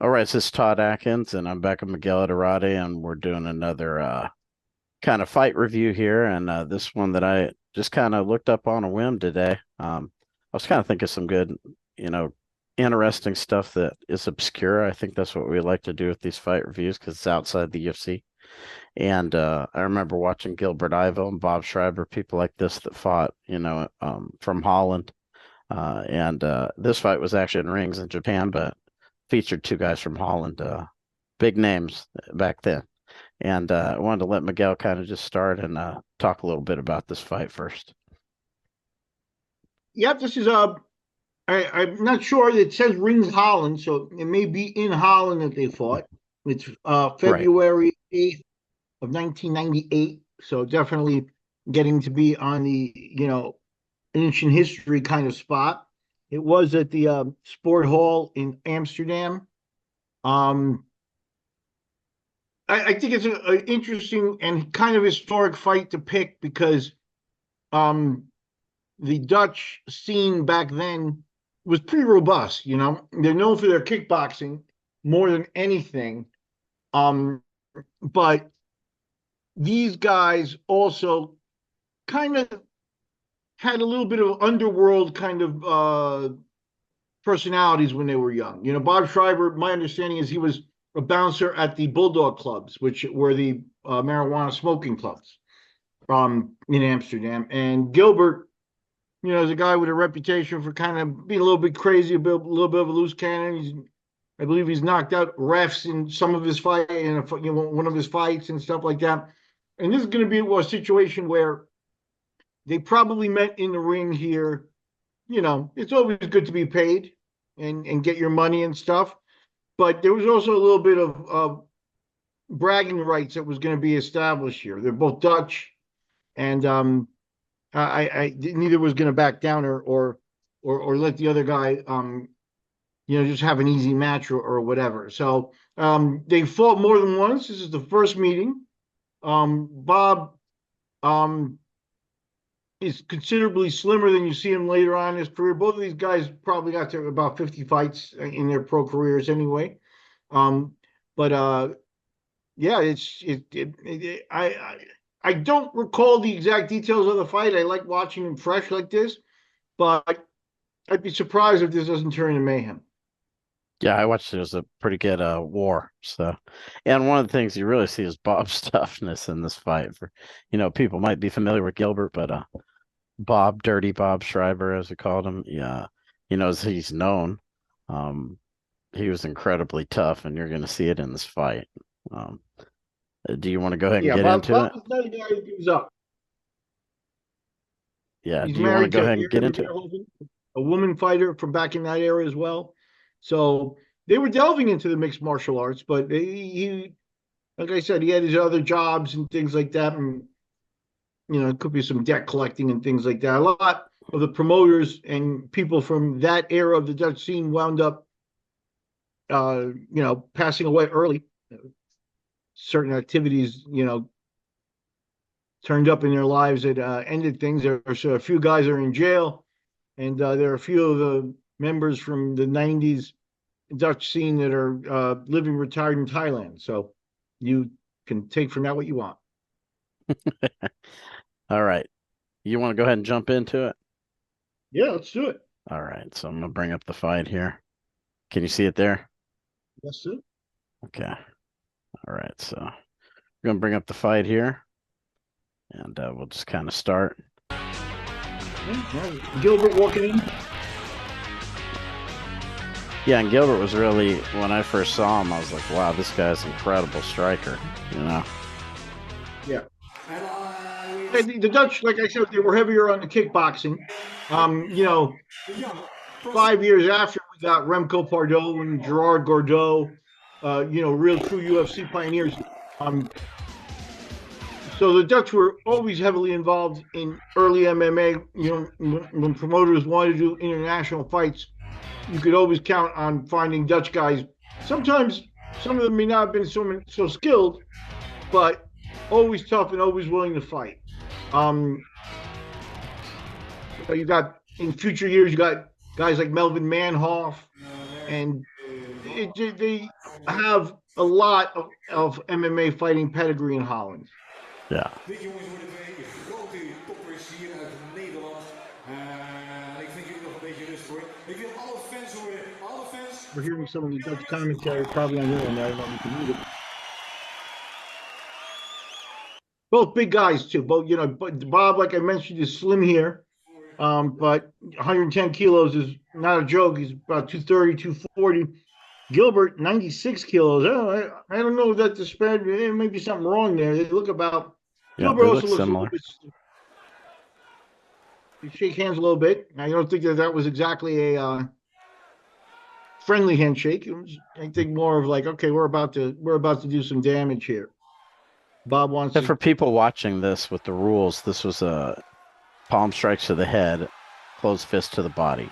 All right, this is Todd Atkins, and I'm back with Miguel and we're doing another kind of fight review here. And this one that I just kind of looked up on a whim today. I was kind of thinking some good, you know, interesting stuff that is obscure. I think that's what we like to do with these fight reviews because it's outside the UFC. And I remember watching Gilbert, Yvel, and Bob Schrijber, people like this that fought, from Holland. And this fight was actually in rings in Japan, but featured two guys from Holland, big names back then. And I wanted to let Miguel kind of just start and talk a little bit about this fight first. Yep, this is I'm not sure. It says Rings Holland, so it may be in Holland that they fought. It's Right. February 8th of 1998, so definitely getting to be on the ancient history kind of spot. It was at the Sport Hall in Amsterdam. Um, I think it's an interesting and kind of historic fight to pick because um, the Dutch scene back then was pretty robust. They're known for their kickboxing more than anything. Um, but these guys also kind of had a little bit of underworld kind of personalities when they were young. Bob Schrijber, my understanding is he was a bouncer at the Bulldog clubs, which were the marijuana smoking clubs in Amsterdam. And Gilbert, is a guy with a reputation for kind of being a little bit crazy, little bit of a loose cannon. I believe he's knocked out refs in some of his fight, one of his fights and stuff like that. And this is going to be a situation where they probably met in the ring here. It's always good to be paid and get your money and stuff. But there was also a little bit of bragging rights that was going to be established here. They're both Dutch, and I neither was going to back down or let the other guy just have an easy match or whatever. So they fought more than once. This is the first meeting. Bob um, is considerably slimmer than you see him later on in his career. Both of these guys probably got to about 50 fights in their pro careers anyway. Um, but yeah, I don't recall the exact details of the fight. I like watching him fresh like this, but I'd be surprised if this doesn't turn into mayhem. Yeah, I watched it. It was a pretty good war. So, and one of the things you really see is Bob's toughness in this fight. People might be familiar with Gilbert, but Bob, Dirty Bob Schrijber, as we called him, yeah, as he's known, um, he was incredibly tough, and you're going to see it in this fight. Um, do you want to go ahead and Yeah, get Bob into it? Bob is not a guy who gives up. Yeah. He's Do you want to married go to ahead and get Erin into it? Verhoeven, a woman fighter from back in that era as well. So they were delving into the mixed martial arts, but he like I said, he had his other jobs and things like that, and it could be some debt collecting and things like that. A lot of the promoters and people from that era of the Dutch scene wound up, passing away early. Certain activities, turned up in their lives that ended things. There's a few guys that are in jail, and there are a few of the members from the '90s Dutch scene that are living retired in Thailand. So you can take from that what you want. All right. You want to go ahead and jump into it? Yeah, let's do it. All right. So I'm going to bring up the fight here. Can you see it there? Yes, sir. Okay. All right. So we're going to bring up the fight here, and we'll just kind of start. Yeah, Gilbert walking in. Yeah, and Gilbert was really, when I first saw him, I was like, wow, this guy's an incredible striker, you know? Yeah. The Dutch, like I said, they were heavier on the kickboxing. Um, you know, 5 years after we got Remco Pardo and Gerard Gordeau, real true UFC pioneers. Um, so the Dutch were always heavily involved in early MMA. When promoters wanted to do international fights, you could always count on finding Dutch guys. Sometimes some of them may not have been so skilled, but always tough and always willing to fight. Um, you got in future years, you got guys like Melvin Manhoff, and they have a lot of MMA fighting pedigree in Holland. Yeah. Dit jongens worden twee grote toppers hier uit Nederland. En ik vind jullie nog een beetje rustig hoor. Ik wil alle fans horen. Alle fans. We're hearing some of the Dutch commentary probably on your end. I don't know if you can read it. Both big guys too. Both, you know, Bob, like I mentioned, is slim here. But 110 kilos is not a joke. He's about 230, 240. Gilbert, 96 kilos. Oh, I don't know if that's the spread. There may be something wrong there. They look about. Yeah, Gilbert they also look looks similar. a little bit. You shake hands a little bit. I don't think that was exactly a friendly handshake. It was, I think, more of like, okay, we're about to do some damage here. Bob wants And to. for people watching this with the rules, this was a palm strikes to the head, closed fist to the body.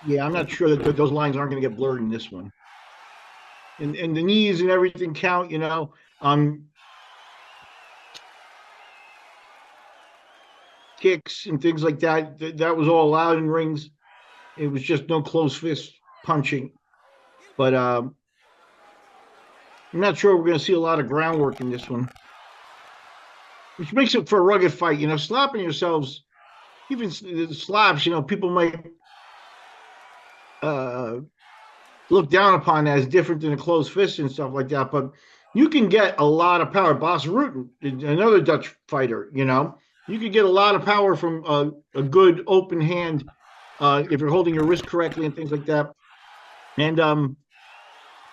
Yeah, I'm not sure that those lines aren't going to get blurred in this one. And the knees and everything count, you know. Kicks and things like that. That was all allowed in rings. It was just no close fist punching. But I'm not sure we're going to see a lot of groundwork in this one, which makes it for a rugged fight. You know, slapping yourselves, even slaps, you know, people might look down upon that as different than a closed fist and stuff like that. But you can get a lot of power. Bas Rutten, another Dutch fighter, you know, you can get a lot of power from a good open hand if you're holding your wrist correctly and things like that. And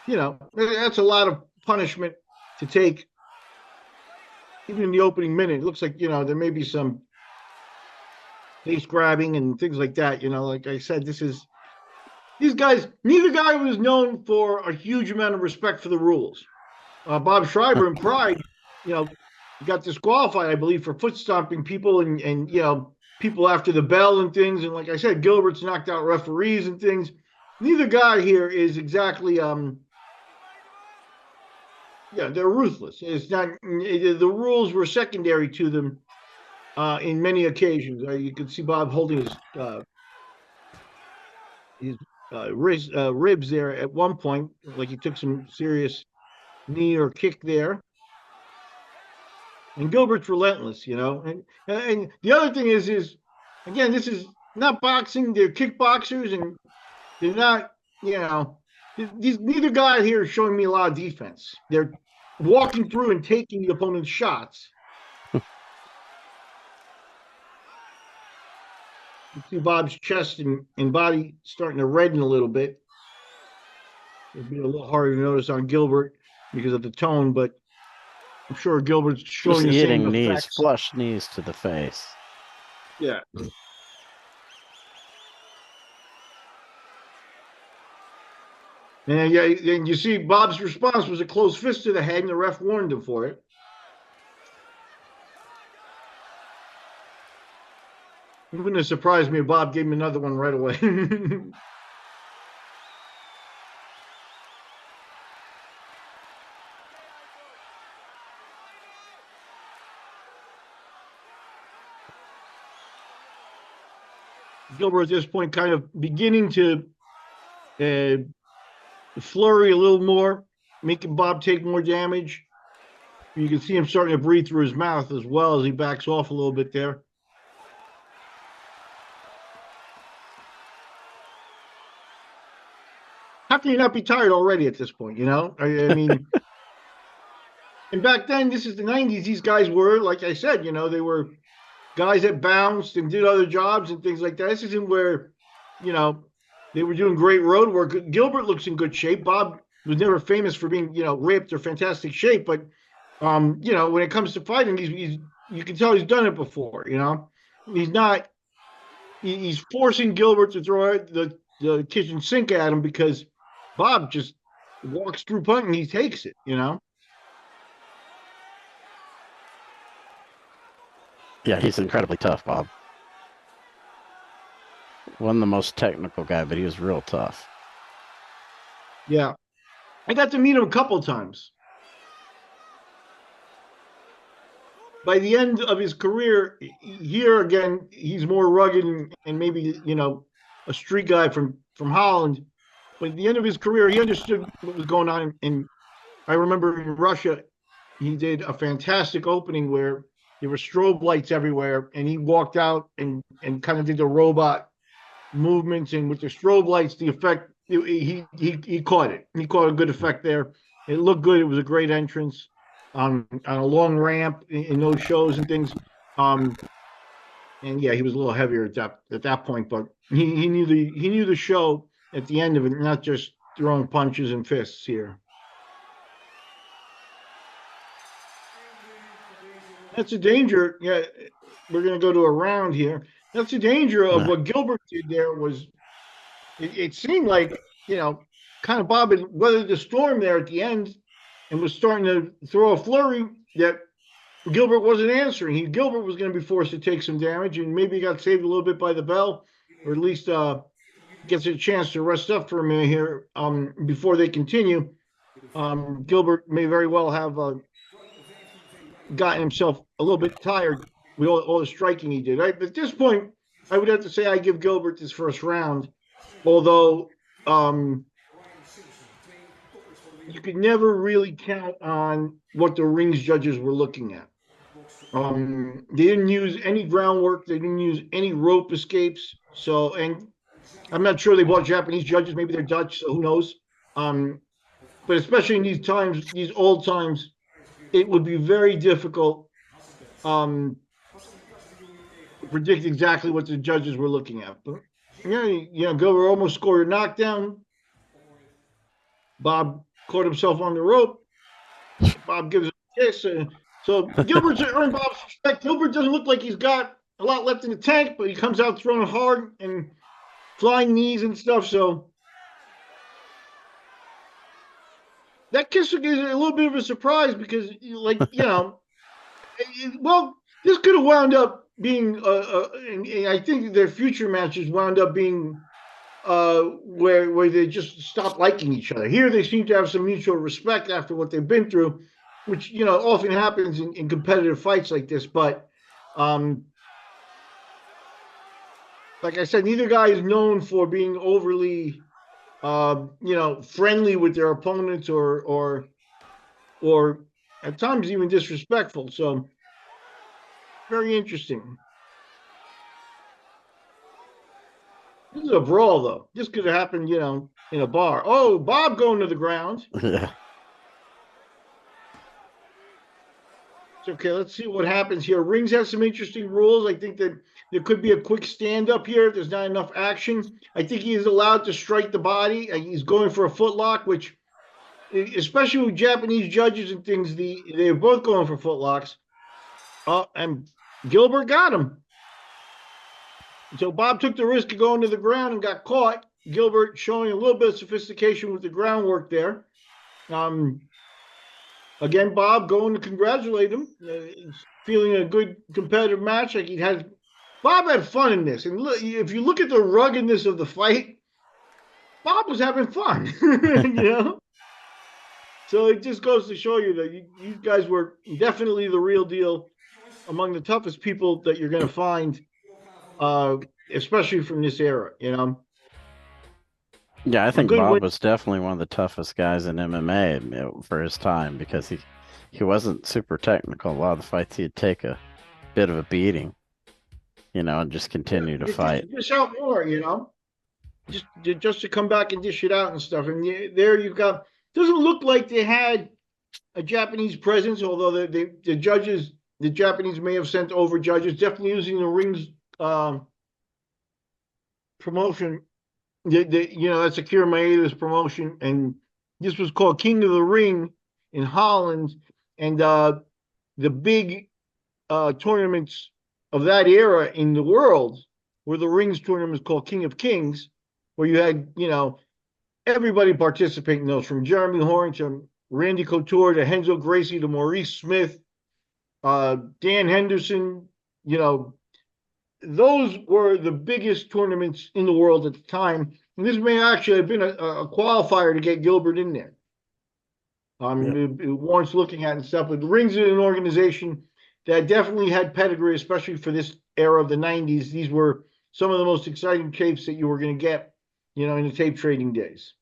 you know, that's a lot of punishment to take, even in the opening minute. It looks like, you know, there may be some face grabbing and things like that. You know, like I said, these guys. Neither guy was known for a huge amount of respect for the rules. Bob Schrijber in Pride, you know, got disqualified, I believe, for foot stomping people and you know, people after the bell and things. And like I said, Gilbert's knocked out referees and things. Neither guy here is exactly yeah, they're ruthless. It's not the rules were secondary to them in many occasions. You could see Bob holding his ribs there at one point, like he took some serious knee or kick there. And Gilbert's relentless, you know. And the other thing is again, this is not boxing. They're kickboxers, and they're not, you know, neither guy here is showing me a lot of defense. They're walking through and taking the opponent's shots. You see Bob's chest and body starting to redden a little bit. It'd be a little harder to notice on Gilbert because of the tone, but I'm sure Gilbert's Just showing the same hitting knees, effects. flush knees to the face. Yeah. And yeah, and you see Bob's response was a close fist to the head, and the ref warned him for it. It wouldn't have surprised me if Bob gave him another one right away. Gilbert at this point kind of beginning to flurry a little more, making Bob take more damage. You can see him starting to breathe through his mouth as well as he backs off a little bit there. How can you not be tired already at this point, you know? I mean, and back then, this is the 90s, these guys were, like I said, you know, they were guys that bounced and did other jobs and things like that. This isn't where, you know, they were doing great road work. Gilbert looks in good shape. Bob was never famous for being, you know, ripped or fantastic shape, but you know, when it comes to fighting, he's you can tell he's done it before, you know. He's not he's forcing Gilbert to throw the kitchen sink at him because Bob just walks through punting, he takes it, you know. Yeah, he's incredibly tough, Bob. Wasn't the most technical guy, but he was real tough. Yeah. I got to meet him a couple times. By the end of his career, here again, he's more rugged and maybe, you know, a street guy from Holland. But at the end of his career, he understood what was going on. And I remember in Russia, he did a fantastic opening where there were strobe lights everywhere, and he walked out and kind of did the robot movements, and with the strobe lights, the effect he caught it. He caught a good effect there. It looked good. It was a great entrance on a long ramp in those shows and things. And yeah, he was a little heavier at that point, but he knew the show at the end of it, not just throwing punches and fists here. That's a danger. Yeah, we're going to go to a round here. That's the danger of what Gilbert did there. Was it seemed like, kind of Bob had weathered the storm there at the end and was starting to throw a flurry that Gilbert wasn't answering. Gilbert was going to be forced to take some damage, and maybe he got saved a little bit by the bell, or at least gets a chance to rest up for a minute here before they continue. Gilbert may very well have gotten himself a little bit tired with all the striking he did. Right? But at this point, I would have to say I give Gilbert this first round, although you could never really count on what the rings judges were looking at. They didn't use any groundwork. They didn't use any rope escapes. So, and I'm not sure they bought Japanese judges. Maybe they're Dutch, so who knows? But especially in these times, these old times, it would be very difficult to predict exactly what the judges were looking at. But Gilbert almost scored a knockdown. Bob caught himself on the rope. Bob gives a kiss. So Gilbert's earned Bob's respect. Gilbert doesn't look like he's got a lot left in the tank, but he comes out throwing hard and flying knees and stuff. So that kiss is a little bit of a surprise because, well, this could have wound up being, and I think their future matches wound up being where they just stopped liking each other. Here they seem to have some mutual respect after what they've been through, which often happens in competitive fights like this. But like I said, neither guy is known for being overly friendly with their opponents or at times even disrespectful. So very interesting. This is a brawl, though. This could have happened, in a bar. Oh, Bob going to the ground. Yeah. It's okay. Let's see what happens here. Rings have some interesting rules. I think that there could be a quick stand-up here if there's not enough action. I think he is allowed to strike the body. He's going for a footlock, which, especially with Japanese judges and things, they're both going for footlocks. And Gilbert got him. So Bob took the risk of going to the ground and got caught. Gilbert showing a little bit of sophistication with the groundwork there. Again, Bob going to congratulate him. Feeling a good competitive match. Like Bob had fun in this. And look, if you look at the ruggedness of the fight, Bob was having fun. So it just goes to show you that you guys were definitely the real deal, among the toughest people that you're going to find. Especially from this era, Yeah, I think Bob was definitely one of the toughest guys in MMA for his time because he wasn't super technical. A lot of the fights he'd take a bit of a beating, and just continue to fight. Dish out more, just to come back and dish it out and stuff. And there you've got. Doesn't look like they had a Japanese presence, although the judges, the Japanese may have sent over judges. Definitely using the rings. Promotion, that's Akira Maeda's promotion, and this was called King of the Ring in Holland, and the big tournaments of that era in the world were the rings tournaments called King of Kings, where you had everybody participating in those, from Jeremy Horn to Randy Couture to Renzo Gracie to Maurice Smith, Dan Henderson, those were the biggest tournaments in the world at the time. And this may actually have been a qualifier to get Gilbert in there. It warrants looking at and stuff. But the Rings is an organization that definitely had pedigree, especially for this era of the 90s. These were some of the most exciting tapes that you were going to get, in the tape trading days.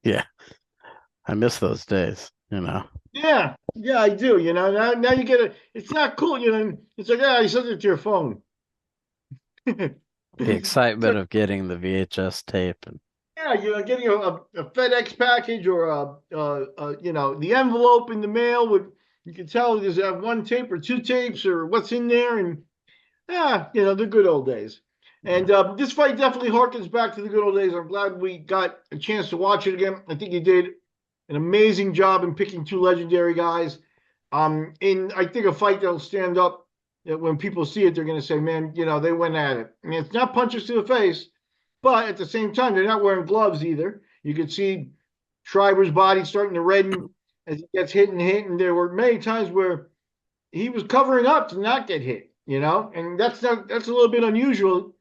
Yeah, I miss those days, you know. Yeah, yeah, I do. Now you get it's not cool. It's like, you sent it to your phone. The It's excitement like, of getting the VHS tape and yeah, getting a FedEx package or the envelope in the mail with, you can tell there's that one tape or two tapes or what's in there, and the good old days. And this fight definitely harkens back to the good old days. I'm glad we got a chance to watch it again. I think you did an amazing job in picking two legendary guys. In I think a fight that'll stand up, that when people see it, they're going to say, man, they went at it. I mean, it's not punches to the face, but at the same time, they're not wearing gloves either. You could see Schreiber's body starting to redden as he gets hit and hit. And there were many times where he was covering up to not get hit, and that's a little bit unusual.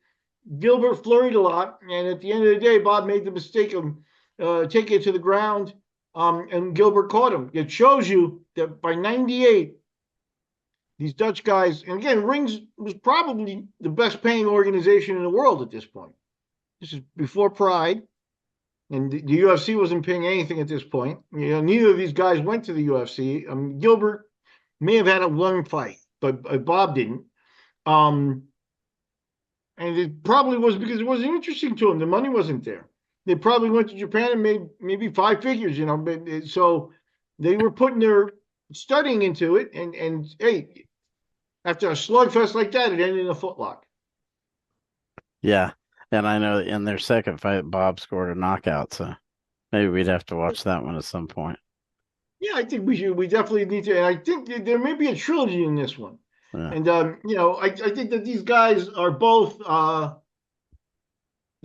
Gilbert flurried a lot, and at the end of the day, Bob made the mistake of taking it to the ground, and Gilbert caught him. It shows you that by 98, these Dutch guys, and again, Rings was probably the best paying organization in the world at this point. This is before Pride, and the UFC wasn't paying anything at this point. Neither of these guys went to the UFC. Gilbert may have had a one fight, but Bob didn't. And it probably was because it wasn't interesting to him. The money wasn't there. They probably went to Japan and made maybe five figures, But so they were putting their studying into it, and hey, after a slugfest like that, it ended in a footlock. yeah. And I know in their second fight, Bob scored a knockout, so maybe we'd have to watch that one at some point. Yeah, I think we should. We definitely need to. And I think there may be a trilogy in this one. Yeah. And I think that these guys are both the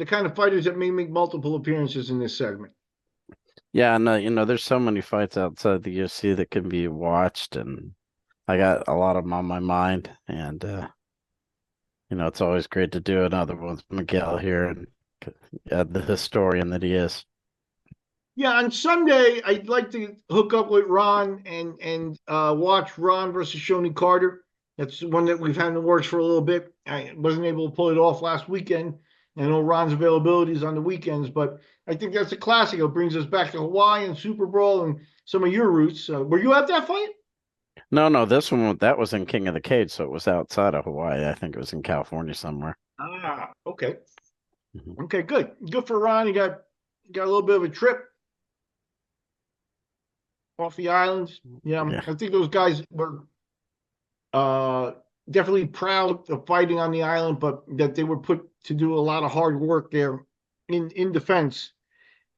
kind of fighters that may make multiple appearances in this segment. Yeah, and there's so many fights outside the UFC that can be watched, and I got a lot of them on my mind, and it's always great to do another one with Miguel here and the historian that he is. Yeah, on Sunday, I'd like to hook up with Ron and watch Ron versus Shoni Carter. That's one that we've had in the works for a little bit. I wasn't able to pull it off last weekend. I know Ron's availability is on the weekends, but I think that's a classic. It brings us back to Hawaii and Super Bowl and some of your roots. Were you at that fight? No, this one that was in King of the Cage, so it was outside of Hawaii. I think it was in California somewhere. Okay. Mm-hmm. Okay, good. Good for Ron. He got a little bit of a trip off the islands. Yeah. I think those guys were definitely proud of fighting on the island, but that they were put to do a lot of hard work there in defense,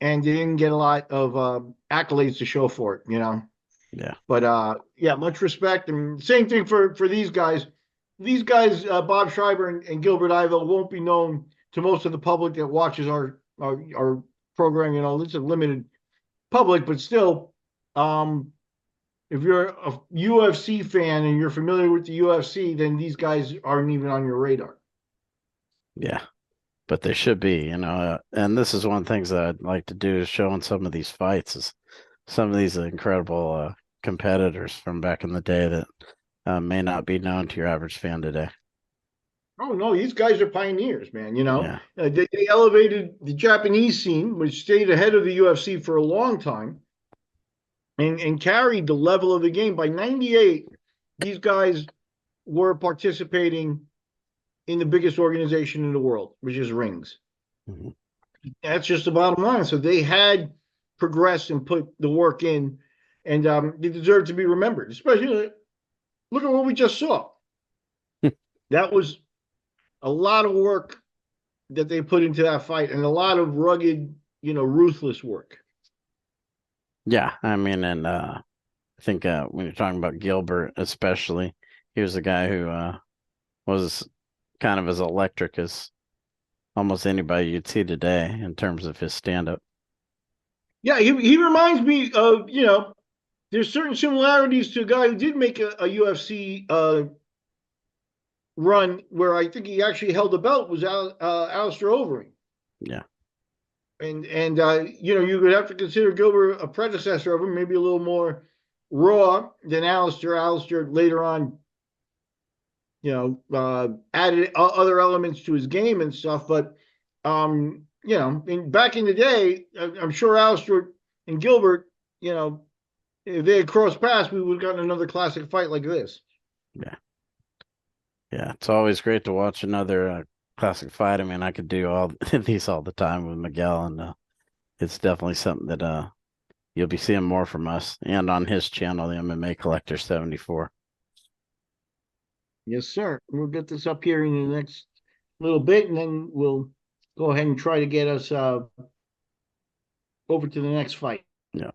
and they didn't get a lot of accolades to show for it, Yeah. But much respect, and same thing for these guys. These guys, Bob Schreiber and Gilbert Yvel, won't be known to most of the public that watches our program. It's a limited public, but still, if you're a UFC fan and you're familiar with the UFC, then these guys aren't even on your radar. Yeah, but they should be, and this is one of the things that I'd like to do is showing some of these fights is some of these incredible competitors from back in the day that may not be known to your average fan today. Oh, no, these guys are pioneers, man. Yeah. They elevated the Japanese scene, which stayed ahead of the UFC for a long time, and carried the level of the game. By 98, these guys were participating in the biggest organization in the world, which is Rings. Mm-hmm. That's just the bottom line. So they had progressed and put the work in, and they deserve to be remembered. Especially, look at what we just saw. That was a lot of work that they put into that fight, and a lot of rugged, ruthless work. Yeah, I mean, and I think when you're talking about Gilbert, especially, he was a guy who was kind of as electric as almost anybody you'd see today in terms of his stand-up. Yeah, he reminds me of, there's certain similarities to a guy who did make a UFC run where I think he actually held the belt, was Alistair Overeem. Yeah. And you would have to consider Gilbert a predecessor of him, maybe a little more raw than Alistair. Alistair later on added other elements to his game and stuff. But back in the day, I'm sure Alistair and Gilbert, if they had crossed paths, we would have gotten another classic fight like this. Yeah. Yeah, it's always great to watch another classic fight. I mean, I could do all these all the time with Miguel, and it's definitely something that you'll be seeing more from us and on his channel, the MMA Collector 74. Yes, sir. We'll get this up here in the next little bit, and then we'll go ahead and try to get us over to the next fight. Yeah.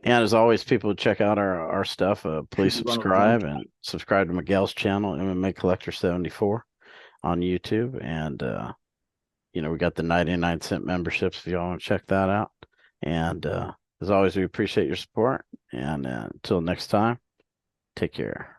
And as always, people check out our stuff. Please subscribe and subscribe to Miguel's channel, MMA Collector 74 on YouTube. And, we got the 99-cent memberships if y'all want to check that out. And as always, we appreciate your support. And until next time, take care.